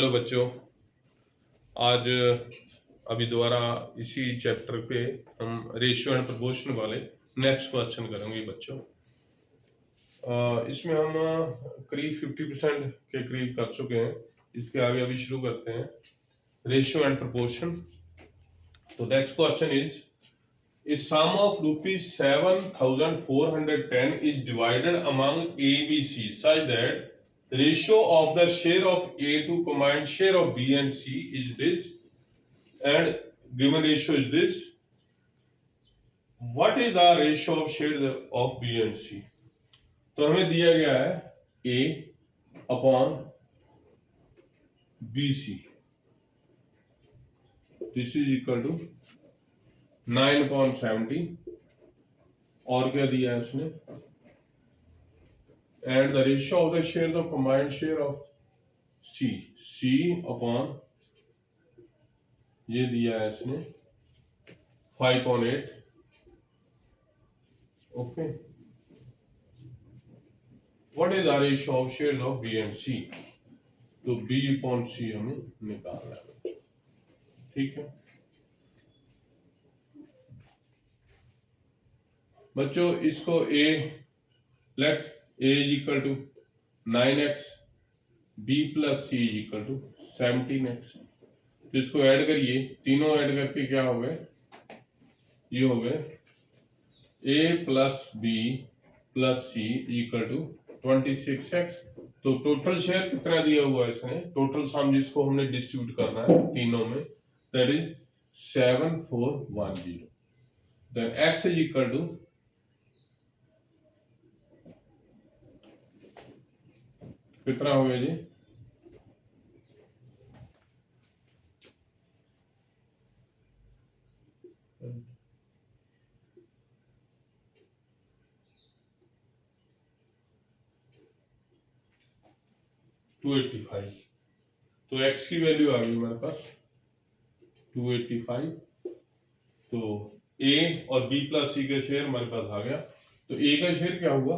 Hello बच्चों, आज अभी दोबारा इसी चैप्टर पे हम रेशियो एंड प्रोपोर्शन वाले नेक्स्ट क्वेश्चन करेंगे बच्चों। इसमें हम करीब 50% के करीब कर चुके हैं। इसके आगे अभी शुरू करते हैं रेशियो एंड प्रोपोर्शन। तो next question is sum of rupees 7,410 is divided among A, B, C such that the ratio of the share of A to combined share of B and C is this, and given ratio is this. What is the ratio of share of B and C? तो हमें दिया गया है A upon BC. This is equal to 9 upon 70. और क्या दिया है उसने? And the ratio of the share, the combined share of C upon ये दिया है इसने 5/8. Okay, what is the ratio of shares of B and C? तो बी अपॉन सी हमें निकालना है बच्चों, ठीक है बच्चों। इसको A let A is equal to 9x, B plus C is equal to 17x। तो इसको ऐड करिए, तीनों ऐड करके क्या हो गए? ये हो गए A plus B plus C equal to 26x। तो टोटल शेयर कितना दिया हुआ है इसने? टोटल सम जिसको हमने डिस्ट्रीब्यूट करना है तीनों में, that is 7410। Then x is equal to कितना हो गया जी? $285। तो x की वैल्यू आ गई हमारे पास 285। तो a और b प्लस c का शेयर हमारे पास आ गया। तो a का शेयर क्या हुआ?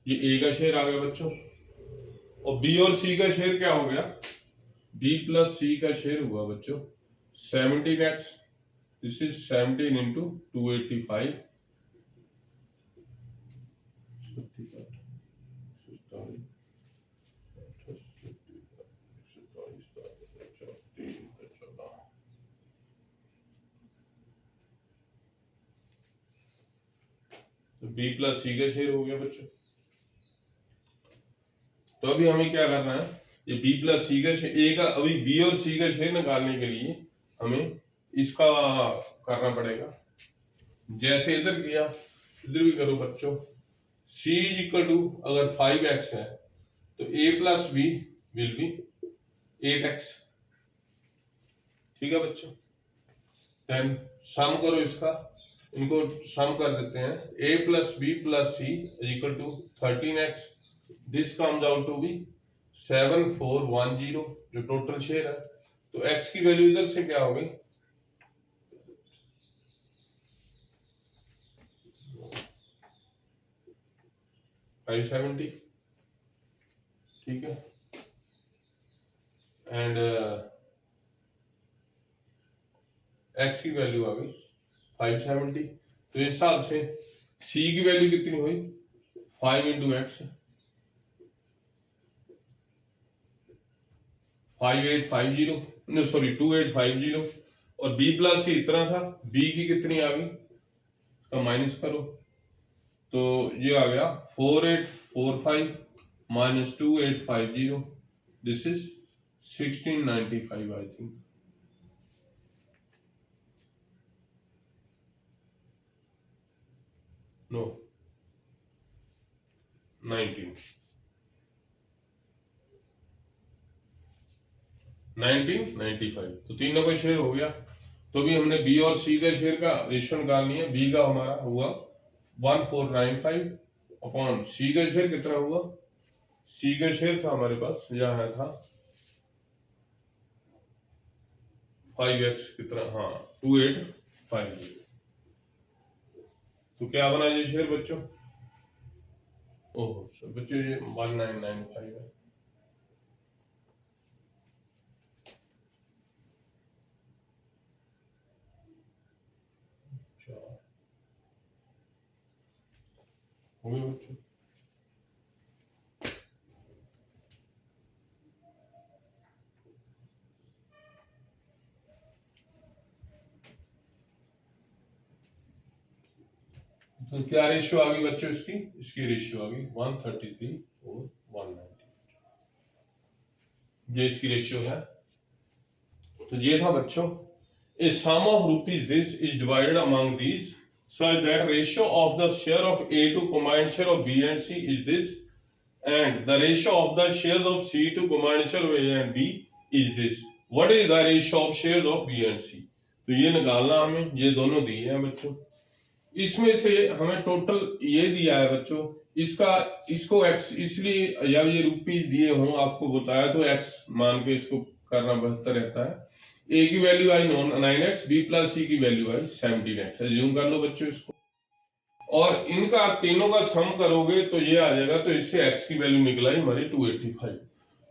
ये a का शेयर आ गया बच्चों, और b और c का शेयर क्या हो गया? b प्लस c का शेयर हुआ बच्चों 17x। This is 17 into 285। तो b प्लस सी का शेयर हो गया बच्चों। तो अभी हमें क्या करना है? ये b प्लस सी का शेयर, a का, अभी b और c का शेयर निकालने के लिए हमें इसका करना पड़ेगा। जैसे इधर किया इधर भी करो बच्चों। c इज इक्वल टू, अगर 5x है तो a plus b will be 8x। ठीक है बच्चों, देन सम करो इसका, इनको सम कर देते हैं। a plus B plus C is equal to 13x। This comes out to be 7410 जो टोटल शेयर है। तो x की वैल्यू इधर से क्या हो गई? 570। ठीक है, एंड x की वैल्यू आ गई 570। तो इस हिसाब से c की वैल्यू कितनी हुई? 5 इंटू एक्स, 5850, नो सॉरी 2850। और b प्लस सी इतना था, b की कितनी आ गई? इसका माइनस करो तो ये आ गया 4845 minus 2850। This is 1695 I think. No 1995। तो तीनों का शेयर हो गया। तो भी हमने बी और सी का शेयर का रेशियो निकालनी है। बी का हमारा हुआ 1495 अपॉन सी का शेयर कितना हुआ? सी का शेयर था हमारे पास, यहाँ था 5x कितना, हाँ 2850। तो क्या बना ये शेयर बच्चों? ओह बच्चों ये 1995 है। हो गए बच्चों? तो क्या रेशियो आ गई बच्चों इसकी? इसकी रेशियो आ गई 133 और 190, ये इसकी रेशियो है। तो ये था बच्चों, a sum of rupees this is divided among these such that ratio of the share of A to combined share of B and C is this, and the ratio of the shares of C to combined share of A and B is this. What is the ratio of shares of B and C? तो ये निकालना हमें, ये दोनों दिए हैं बच्चों। इसमें से हमें टोटल ये दिया है बच्चों, इसका इसको एक्स इसलिए, या ये रुपीज दिए हों आपको बताया तो एक्स मान के इसको करना बेहतर रहता है। ए की वैल्यू आई 9x, बी प्लस सी की वैल्यू आई 17x, एज्यूम कर लो बच्चों इसको, और इनका तीनों का सम करोगे तो ये आ जाएगा। तो इससे एक्स की वैल्यू निकला ही हमारी 285।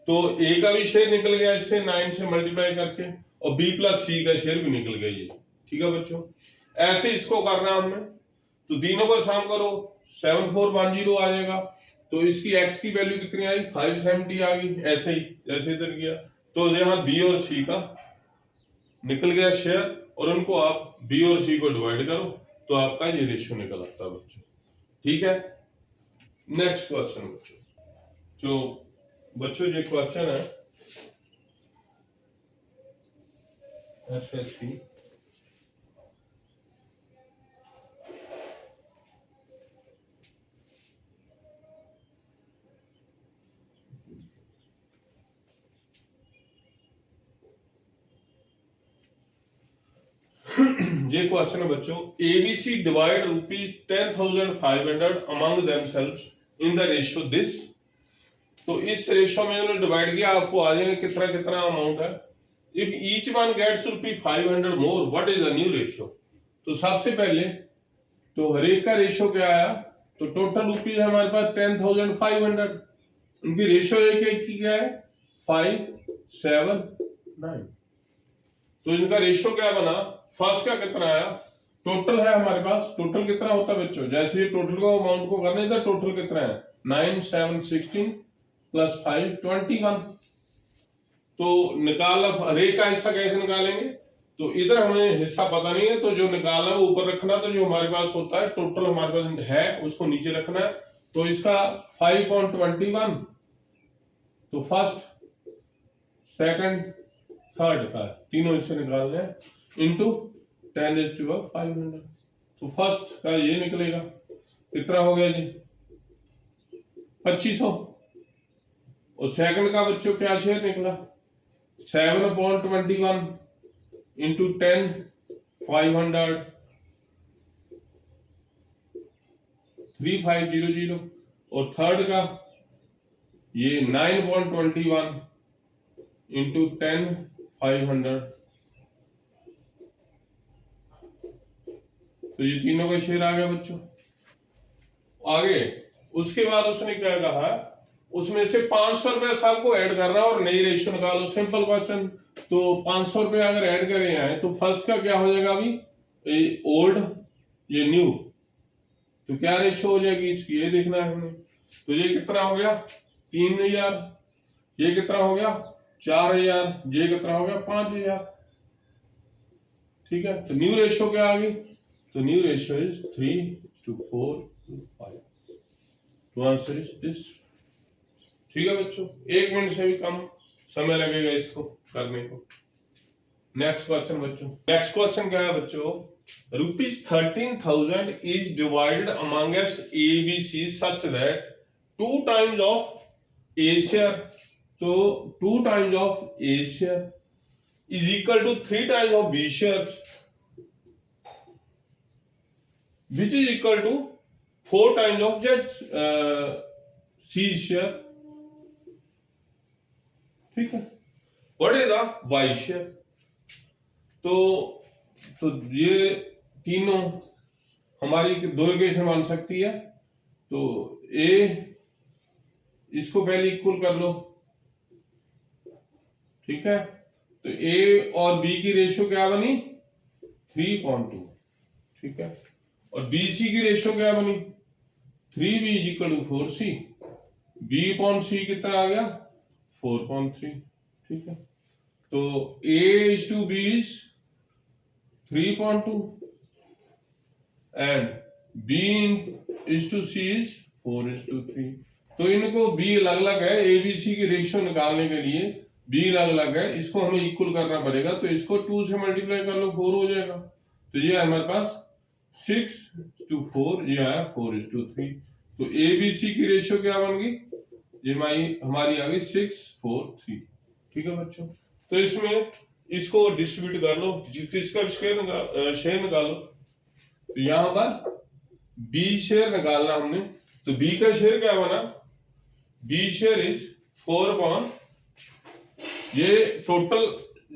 तो ए का भी शेयर निकल गया इससे 9 से मल्टीप्लाई करके, और बी प्लस सी का शेयर भी निकल गया ये। ठीक है बच्चों, ऐसे इसको करना हमने। तो तीनों का सम करो 7410 आ जाएगा। तो इसकी एक्स की वैल्यू कितनी आई? 570 आ गई। ऐसे ही जैसे इधर किया, तो यहाँ बी और सी का निकल गया शेयर, और उनको आप बी और सी को डिवाइड करो तो आपका ये रेशियो निकल आता है बच्चों। ठीक है, नेक्स्ट क्वेश्चन बच्चों, जो बच्चों ये क्वेश्चन है एसएससी ये क्वेश्चन है बच्चों, ABC divide rupees 10,500 among themselves in the ratio this. तो इस रेशियो में उन्होंने डिवाइड किया, आपको आ जाएगा कितना कितना अमाउंट है। If each one gets rupees 500 more, what is the new ratio? तो सबसे पहले तो हर एक का रेशियो क्या आया? तो टोटल रुपीज हमारे पास 10,500, उनकी रेशियो एक एक की क्या है? 5, 7, 9। तो इनका रेशियो क्या बना? फर्स्ट का कितना आया? टोटल है हमारे पास, टोटल कितना होता है बच्चों? जैसे टोटल को अमाउंट को करने था, टोटल कितना है? 9, 7, 16 प्लस 5, 21। तो निकालना, हरे का हिस्सा कैसे निकालेंगे? तो इधर हमें हिस्सा पता नहीं है, तो जो निकालना है वो ऊपर रखना। तो जो हमारे पास होता है टोटल हमारे पास है उसको नीचे रखना है। तो इसका 5.21, तो फर्स्ट, सेकंड, थर्ड का तीनों हिस्से निकालने हैं, इंटू 10⁵500। तो फर्स्ट का ये निकलेगा, कितना हो गया जी? 2500। और सेकंड का बच्चों क्या शेयर निकला? 7.21 इंटू 10,500, 3500। और थर्ड का ये 9.21 इंटू 10,500। तो ये तीनों का शेयर आ गया बच्चों। आगे उसके बाद उसने क्या कहा, उसमें से 500 रुपए सबको ऐड करना और नई रेशियो निकालो। Simple question. तो 500 रुपए अगर ऐड करे हैं तो फर्स्ट का क्या हो जाएगा? अभी ओल्ड, ये न्यू, तो क्या रेशियो हो जाएगी इसकी, ये देखना है हमें। तो ये कितना हो गया? 3,000। ये कितना हो गया? 4,000। ये कितना हो गया? 5,000। ठीक है, तो न्यू रेशियो क्या आ गई? तो न्यू रेशियो इज 3:4:5। तो आंसर इज दिस। ठीक है बच्चों, 1 मिनट से भी कम समय लगेगा इसको करने को। नेक्स्ट क्वेश्चन बच्चों, नेक्स्ट क्वेश्चन क्या है बच्चों? Rupees 13,000 is divided amongst A B C such that 2 times of A share, तो 2 times of A share is equal to 3 times of B share, which is equal to 4 times of C share. ठीक है, what is the Y share? तो ये तीनों हमारी दो equation बन सकती है। तो ए इसको पहले इक्वल कर लो, ठीक है। तो ए और बी की रेशियो क्या बनी 3:2, ठीक है। और बी सी की रेशियो क्या बनी 3b is equal to 4c, B upon C कितना आ गया 4.3, ठीक है। तो a is to B is 3.2 and b is to C is 4:3। तो इनको b अलग अलग है, ए बी सी की रेशियो निकालने के लिए b अलग अलग है, इसको हमें इक्वल करना पड़ेगा। तो इसको 2 से मल्टीप्लाई कर लो 4 हो जाएगा। तो ये हमारे पास 6:4, ये आया 4:3। तो ए बी सी की रेशियो क्या बन गई, ये हमारी आ गई 6:4:3, ठीक है बच्चों। तो इसमें इसको डिस्ट्रीब्यूट कर लो, किसका शेयर निकालो। तो यहां पर बी शेयर निकालना हमने, तो बी का शेयर क्या बना, बी शेयर इज 4 ये टोटल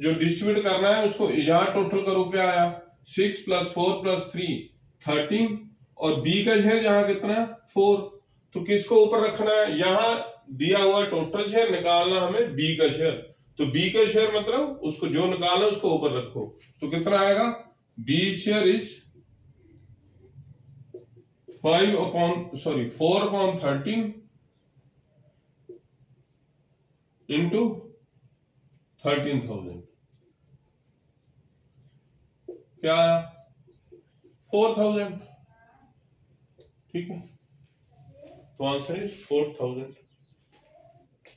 जो डिस्ट्रीब्यूट करना है उसको यहां टोटल करो, क्या आया 6 + 4 + 3 13, और बी का शेयर यहां कितना 4। तो किसको ऊपर रखना है, यहां दिया हुआ टोटल शेयर निकालना हमें बी का शेयर। तो बी का शेयर मतलब उसको जो निकालना है उसको ऊपर रखो। तो कितना आएगा, बी शेयर इज 4/13 इंटू 13,000, क्या आया 4,000, ठीक है। तो आंसर इज 4,000।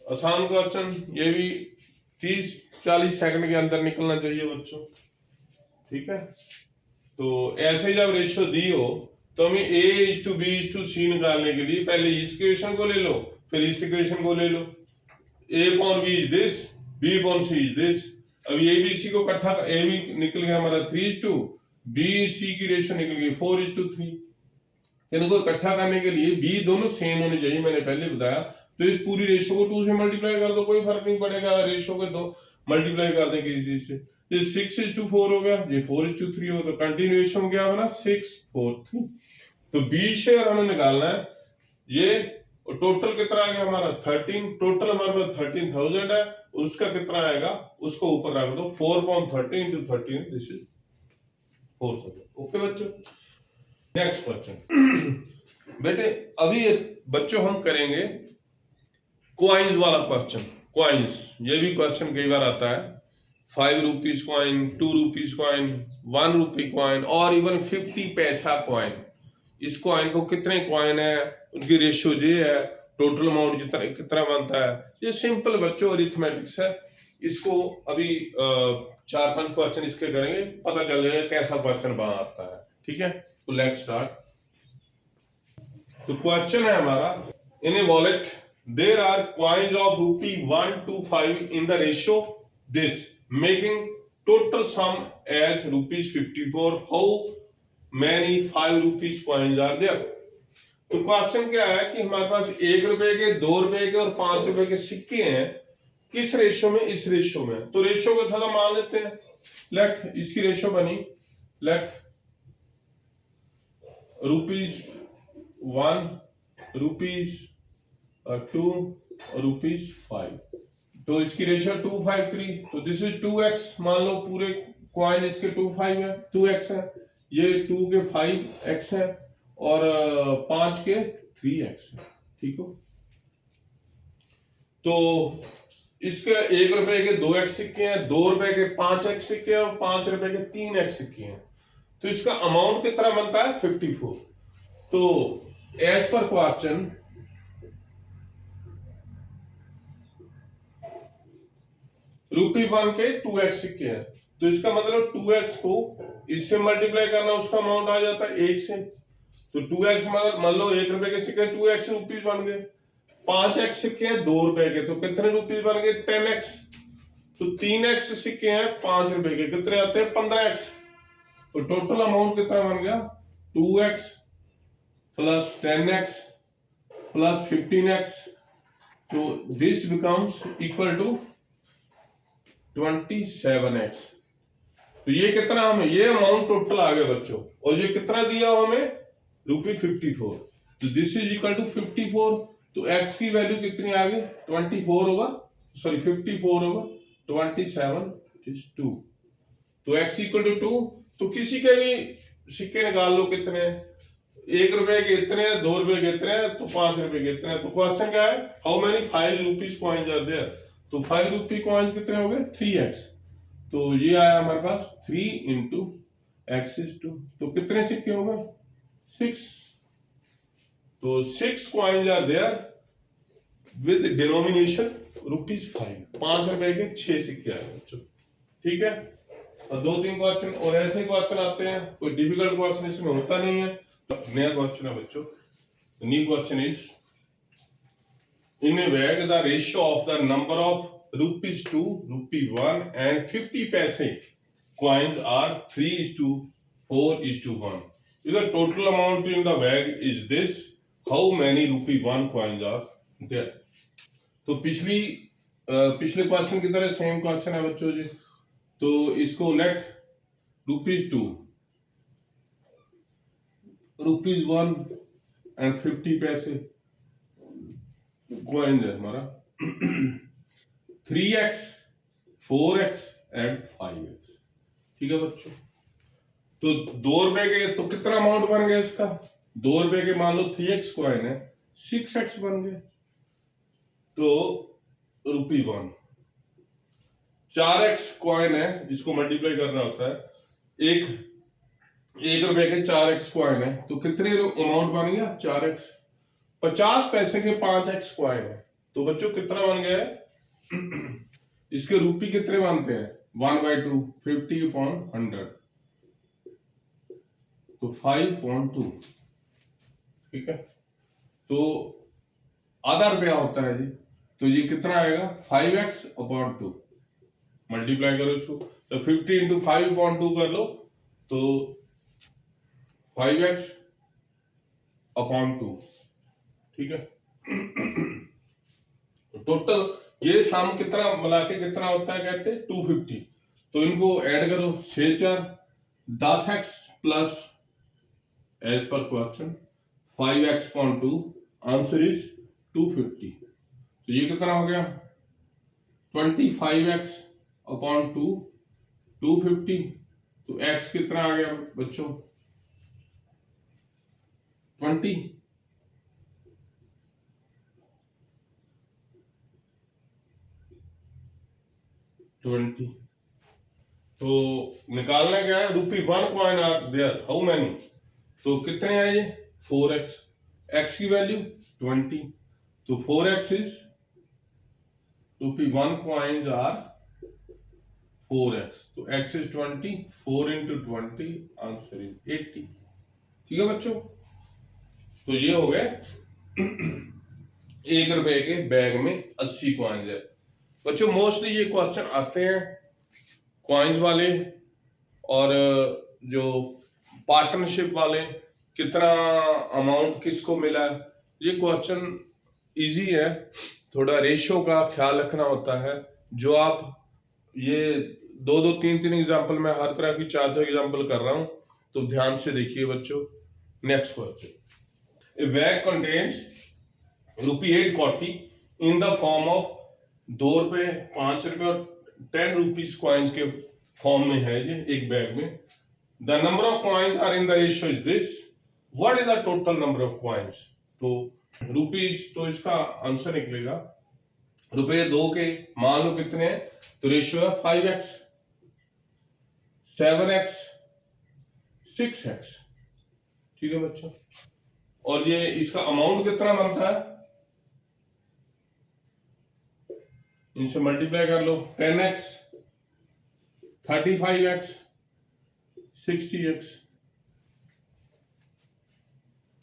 आसान क्वेश्चन, ये भी 30-40 सेकंड के अंदर निकलना चाहिए बच्चों, ठीक है। तो ऐसे जब रेशियो दी हो तो हमें a is to B is to C निकालने के लिए पहले इस इक्वेशन को ले लो, फिर इस इक्वेशन को ले लो। a upon b is this, b upon c is this. अब a b c को इकट्ठा, a b निकल गया हमारा 3:2, b c की रेशियो निकल गई 4:3। इनको इकट्ठा करने के लिए b दोनों सेम होने चाहिए, मैंने पहले बताया। तो इस पूरी रेशियो को 2 से मल्टीप्लाई कर दो, कोई फर्क नहीं पड़ेगा, रेशियो को 2 मल्टीप्लाई कर दें किसी चीज से। ये 6:4 हो गया, ये 4:3 हो, तो कंटिन्यूएशन क्या बना 6:4:3। तो बी शेयर हमें निकालना है, ये टोटल कितना आ गया हमारा 13, टोटल हमारे पास 13,000 है, उसका कितना आएगा उसको ऊपर रख दो 4/13 × 13, दिस इज 4,000। ओके बच्चों, नेक्स्ट क्वेश्चन। बेटे अभी बच्चों हम करेंगे क्वाइंस वाला क्वेश्चन। क्वाइंस, ये भी क्वेश्चन कई बार आता है, 5 rupees coin, 2 rupees coin, 1 rupee coin और इवन 50 पैसा कॉइन। इस कॉइन को कितने कॉइन है, उनकी रेशियो ये है, टोटल अमाउंट जितना कितना बनता है। ये सिंपल बच्चों अरिथमेटिक्स है। इसको अभी 4-5 क्वेश्चन इसके करेंगे, पता चल जाएगा कैसा क्वेश्चन बना आता है, ठीक है। तो लेट्स स्टार्ट। तो क्वेश्चन है हमारा, in a wallet there are coins of ₹1 to 5 in the ratio this, making total sum as ₹54. How many 5 rupees coins are there? तो क्वेश्चन क्या है कि हमारे पास 1 रुपए के, 2 रुपए के और 5 रुपए के सिक्के हैं, किस रेशियो में, इस रेशियो में। तो रेशियो को थोड़ा मान लेते हैं। लेट इसकी रेशियो बनी, लेट ₹1, ₹2, ₹5। तो इसकी रेशियो 253, तो दिस इज 2x। मान लो पूरे कॉइन इसके 25 है, 2x है, ये 2 के 5x है और 5 के 3x है, ठीक हो। तो इसके 1 रुपए के 2x सिक्के हैं, 2 रुपए के 5x सिक्के हैं और 5 रुपए के 3x सिक्के हैं। तो इसका अमाउंट कितना बनता है 54। तो एज पर क्वेश्चन ₹1 के 2x सिक्के हैं, तो इसका मतलब 2x को इससे मल्टीप्लाई करना, उसका अमाउंट आ जाता है 1 से। तो 2x मान लो 1 रुपए के सिक्के 2x रुपीज बन गए, 5x सिक्के हैं 2 रुपए के, तो कितने रुपीज बन गए 10x। तो 3x सिक्के हैं 5 रुपए के, कितने आते हैं 15x। तो टोटल अमाउंट कितना बन गया 2x + 10x + 15x। तो this becomes equal to 27x। तो ये कितना हमें, ये अमाउंट टोटल आ गया बच्चों, और ये कितना दिया हमें, ₹54। तो दिस इज इक्वल टू 54। तो एक्स की वैल्यू कितनी आ गई, 24 होगा, सॉरी 54 होगा, 27 2। तो एक्स इक्वल टू 2। तो किसी के भी सिक्के निकाल लो, कितने, ₹1 के इतने, ₹2 के इतने, तो ₹5 के इतने। तो क्वेश्चन क्या है, how many 5 rupees coins are there. तो 5 रुपी कॉइन्स कितने हो गए, 3x। तो ये आया हमारे पास 3 इंटू एक्स इज 2। तो कितने सिक्के हो गए, 6। तो 6 coins are there with denomination ₹5। ₹5 के 6 सिक्के आए बच्चों, ठीक है। और 2-3 क्वेश्चन और ऐसे क्वेश्चन आते हैं, कोई डिफिकल्ट क्वेश्चन इसमें होता नहीं है। नया क्वेश्चन है बच्चों, new question is, in a bag the ratio of the number of ₹2, ₹1 and 50 paise coins are 3:4:1. If the total amount in the bag is this, how many ₹1 coins are there? तो पिछले question की तरह same question है बच्चों जी। तो इसको late ₹2, ₹1 and 50 पैसे coin है हमारा, 3x, 4x एंड 5x, ठीक है बच्चों। तो ₹2 के, तो कितना अमाउंट बन गया इसका, ₹2 के मान लो 3x कॉइन है, 6x बन गए, तो ₹1। 4x कॉइन है, जिसको मल्टीप्लाई करना होता है, ₹1 के 4x कॉइन है, तो कितने अमाउंट बन गया, 4x। 50 पैसे के 5x कॉइन है, तो बच्चों कितना बन गया है, इसके रूपी कितने बनते हैं, 1/2, 50/100, तो 5.2, ठीक है। तो आधा रुपया होता है जी, तो ये कितना आएगा, 5x/2। मल्टीप्लाई करो इसको, तो 50 इंटू 5.2 कर लो, तो 5x/2, ठीक है। टोटल ये सम कितना मिला के कितना होता है, कहते हैं 250। तो इनको ऐड करो, 6×4 10x plus as per question 5x/2, answer is 250। तो ये कितना हो गया, 25x/2, 250। तो x कितना आ गया बच्चों, 20। तो निकालना क्या है, ₹1 coin are there, how many. तो कितने आए ये, 4x, x की वैल्यू 20, तो 4x is ₹1 coins are 4x, तो x is 20, 4 into 20, answer is 80, ठीक है बच्चों। तो ये हो गए ₹1 के बैग में 80 कॉइन्स है बच्चों। मोस्टली ये क्वेश्चन आते हैं कॉइन्स वाले, और जो पार्टनरशिप वाले, कितना अमाउंट किसको मिला, ये क्वेश्चन इजी है। थोड़ा रेशियो का ख्याल रखना होता है, जो आप ये 2-2, 3-3 एग्जाम्पल, मैं हर तरह की 4 एग्जाम्पल कर रहा हूं, तो ध्यान से देखिए बच्चों। Next question, A bag contains ₹840 in the form of ₹2, ₹5 और ₹10 कॉइन्स के फॉर्म में है ये एक बैग में। The number of coins are in the ratio is this, what is the total number of coins. तो रुपीज, तो इसका आंसर निकलेगा ₹2 के मान लो कितने हैं, तो रेशियो है 5x, 7x, 6x, ठीक है बच्चों। और ये इसका अमाउंट कितना बनता है, इनसे मल्टीप्लाई कर लो, 10x, 35x, 60x।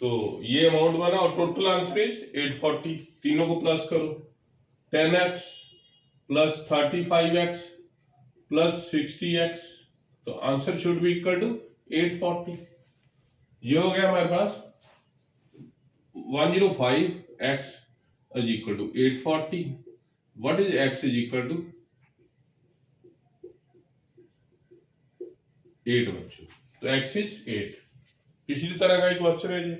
तो ये अमाउंट बना, और टोटल आंसर इज 840। तीनों को प्लस करो, 10x plus 35x plus 60x, तो answer should be equal to 840। ये हो गया हमारे पास 105x is equal to 840। What is x is equal to 8 बच्चों। तो x इज 8। पिछली तरह का एक क्वेश्चन है ये।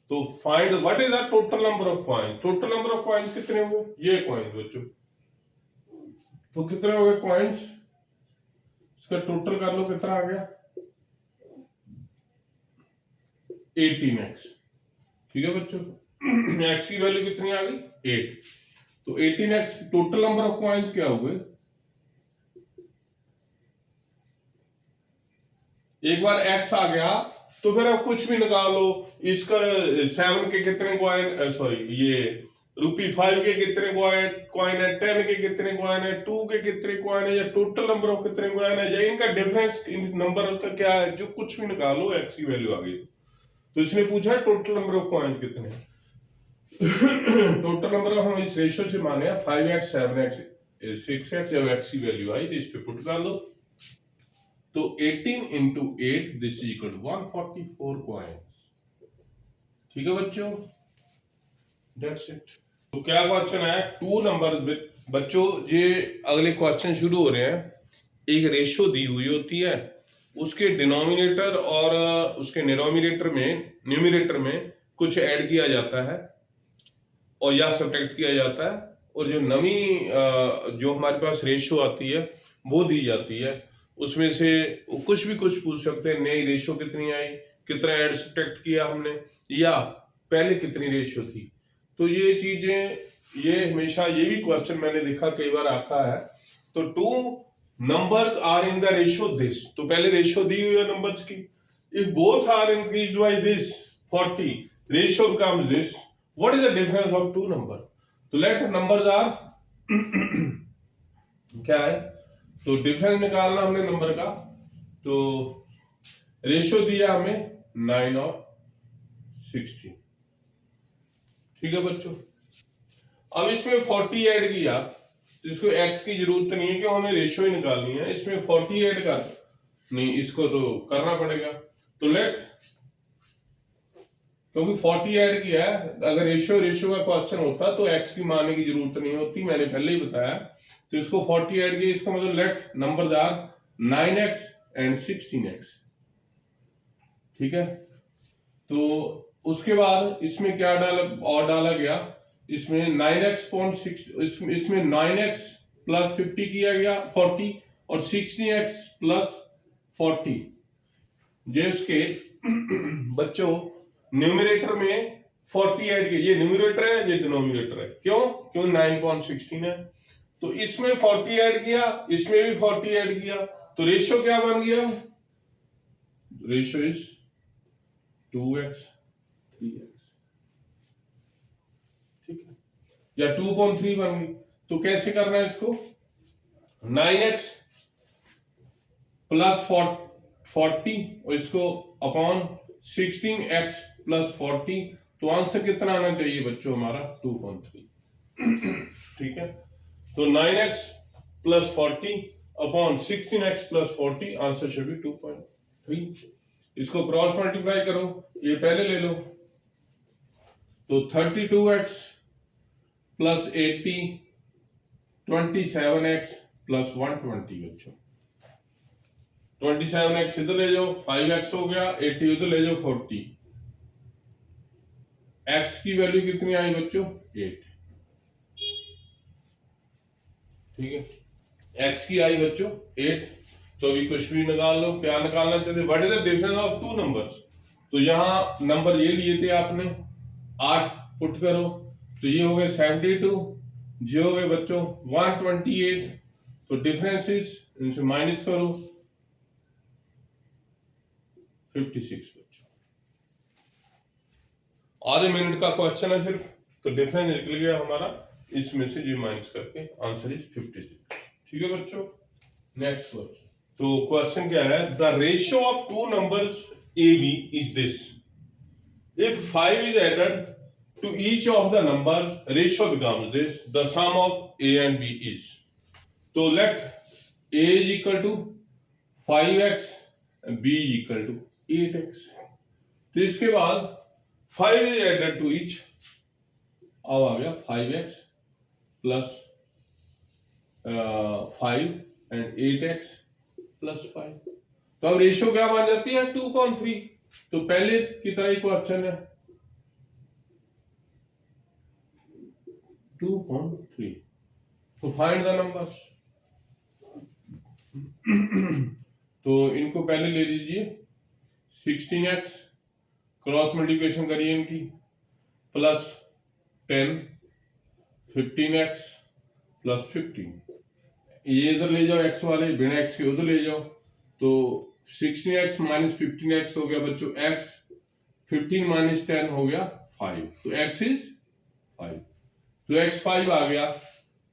तो find what is the total number of coins. Total number of coins कितने हुए, ये कॉइन्स बच्चों। तो कितने हो गए कॉइन्स, इसका टोटल कर लो कितना आ गया, 18x। ठीक है बच्चों, x की वैल्यू कितनी आ गई, 8। तो 18x total number of coins क्या हुए। एक बार x आ गया तो फिर आप कुछ भी निकाल लो। इसका 7 के कितने कॉइन, सॉरी ये ₹5 के कितने कॉइन है, 10 के कितने कॉइन है, 2 के कितने कॉइन है, या टोटल नंबर ऑफ कितने कॉइन है, या इनका डिफरेंस इन नंबर का क्या है, जो कुछ भी निकालो x की वैल्यू आ गई। तो इसने पूछा टोटल नंबर ऑफ कॉइन कितने हैं। टोटल नंबर ऑफ हम इस रेशियो से माने 5x 7x 6x, जब x की वैल्यू आई तो इस पे पुट कर लो। तो 18 into 8 दिस इक्वल 144 कॉइन्स। ठीक है बच्चों, दैट्स इट। तो क्या क्वेश्चन है, टू नंबर बच्चों, ये अगले क्वेश्चन शुरू हो रहे हैं। एक रेशियो दी हुई होती है, उसके डिनोमिनेटर और उसके न्यूमिनेटर में कुछ ऐड किया जाता है और या सब्ट्रैक्ट किया जाता है, और जो जो हमारे पास रेशियो आती है वो दी जाती है। उसमें से कुछ पूछ सकते हैं, नई रेशियो कितनी आई, कितना ऐड सब्ट्रैक्ट किया हमने, या पहले कितनी रेशियो थी। तो ये चीजें, ये हमेशा, ये भी क्वेश्चन मैंने देखा कई बार आता है। तो two numbers are in the ratio this, तो पहले रेशियो दी हुई है नंबर्स की। If both are increased by this 40, ratio becomes this, what is the difference of two number. तो लेट नंबर्स आर क्या है, तो डिफरेंस निकालना हमने नंबर का। तो रेशियो दिया हमें 9 और 16। ठीक है बच्चों, अब इसमें 40 ऐड किया, जिसको x की जरूरत नहीं है, क्यों, हमें रेशियो ही निकालनी है। इसमें 40 ऐड कर, नहीं इसको तो करना पड़ेगा। तो लेट, क्योंकि 40 ऐड किया है, अगर रेशियो का क्वेश्चन होता तो x की मानने की जरूरत नहीं होती, मैंने पहले ही बताया। तो इसको 40 ऐड किया, इसका मतलब let number are 9x and 16x। ठीक है, तो उसके बाद इसमें क्या डाला गया, इसमें 9x पॉइंट 6, इसमें 9x प्लस 50 किया गया 40, और 16x प्लस 40, जिसके बच्चों न्यूमरेटर में 40 ऐड किया। ये न्यूमरेटर है, ये डिनोमिनेटर है, क्यों 9.16 है। तो इसमें 40 ऐड किया, इसमें भी 40 ऐड किया, तो रेशियो क्या बन गया, रेशियो इज 2x 3x। ठीक है, या 2.3 बन गई। तो कैसे करना है इसको, 9x प्लस 40 और इसको अपॉन 16x प्लस 40। तो आंसर कितना आना चाहिए बच्चों हमारा, 2.3। ठीक है, तो 9x plus 40 upon 16x plus 40, answer should B 2.3। इसको क्रॉस मल्टीप्लाई करो, ये पहले ले लो। तो 32x प्लस 80, 27x प्लस 120 बच्चों। 27x इधर ले जाओ, 5x हो गया, 80 उधर ले जाओ, 40। x की वैल्यू कितनी आई बच्चों, 8। ठीक है, x की आई बच्चों 8। तो अभी कुछ भी निकाल लो, क्या निकालना चाहते, what is the difference of two numbers. तो यहां नंबर ये लिए थे आपने, 8 पुट करो, तो ये हो गए 72, जो हो गए बच्चों 128। तो डिफरेंस इज, इनसे माइनस करो 56 बच्चों। आधे मिनट का क्वेश्चन है सिर्फ, तो डिफरेंस निकल गया हमारा, इसमें से जी माइनस करके आंसर इज 56। ठीक है बच्चों, नेक्स्ट क्वेश्चन। तो क्वेश्चन क्या है, the ratio of two numbers a b is this, if 5 is added to each of the numbers, ratio becomes this, the sum of a and b is. So let a is equal to 5x and b is equal to 8x. तो इसके बाद 5 is added to each, अब आ गया 5x plus 5 and 8x plus 5। तो अब ratio क्या बन जाती है 2:3। तो पहले की तरह ही क्वेश्चन है 2:3। तो फाइंड द नंबर्स। तो इनको पहले ले लीजिए 16x, क्रॉस मल्टीप्लिकेशन करिए इनकी, प्लस 10, 15x प्लस 15, ये इधर ले जाओ x वाले, बिना x के उधर ले जाओ। तो 16x माइनस 15x हो गया बच्चों x, 15 माइनस 10 हो गया 5, तो x इज 5। तो x 5 आ गया।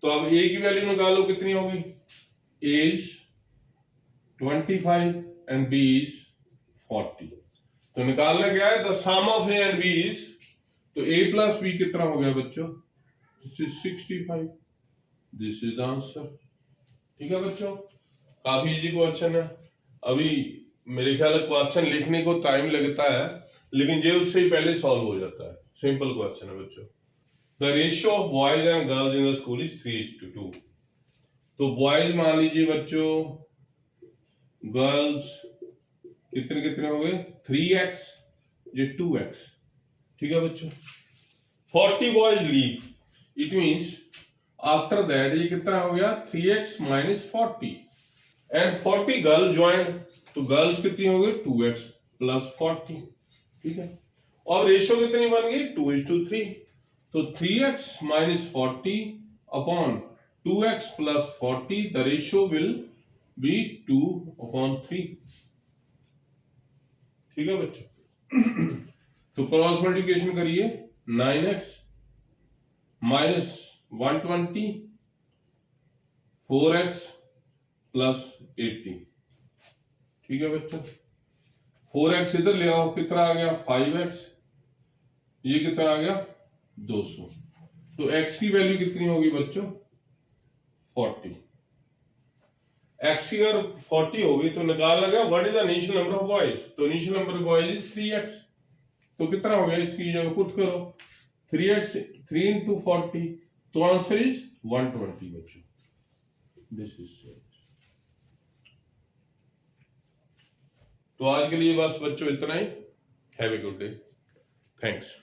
तो अब a की वैल्यू निकालो कितनी होगी, a is 25 and b is 40। तो निकालना क्या है, the sum of a and b is, तो a प्लस b कितना हो गया बच्चों, this is 65, this is answer. ठीक है बच्चों, काफी इजी क्वेश्चन है। अभी मेरे ख्याल क्वेश्चन लिखने को टाइम लगता है, लेकिन ये उससे ही पहले सॉल्व हो जाता है। सिंपल क्वेश्चन है बच्चों। The ratio of boys and girls in the school is 3:2। तो बॉयज मान लीजिए बच्चों, गर्ल्स कितने कितने हो गए 3x, ये 2x। ठीक है बच्चों, 40 boys leave, it means after that ये कितना हो गया 3x minus 40 and 40 girl joined. तो गर्ल्स कितनी हो गई 2x प्लस 40। ठीक है, और रेशियो कितनी बन गई 2:3। तो 3x minus 40 upon 2x plus 40, the ratio will be 2/3। ठीक है बच्चों, तो क्रॉस मल्टीप्लिकेशन करिए, 9x माइनस 120, 4x प्लस 80। ठीक है बच्चों, 4x इधर ले आओ, कितना आ गया 5x, ये कितना आ गया 200। तो x की वैल्यू कितनी होगी बच्चों 40। x की अगर 40 होगी तो निकालना क्या, what is the initial number of boys. तो initial number of boys is 3x। तो कितना हो गया, इसकी जगह पुट करो 3x, 3 into 40, तो आंसर इज 120 बच्चों। दिस इज, तो आज के लिए बस बच्चों इतना ही। Have a good day, thanks.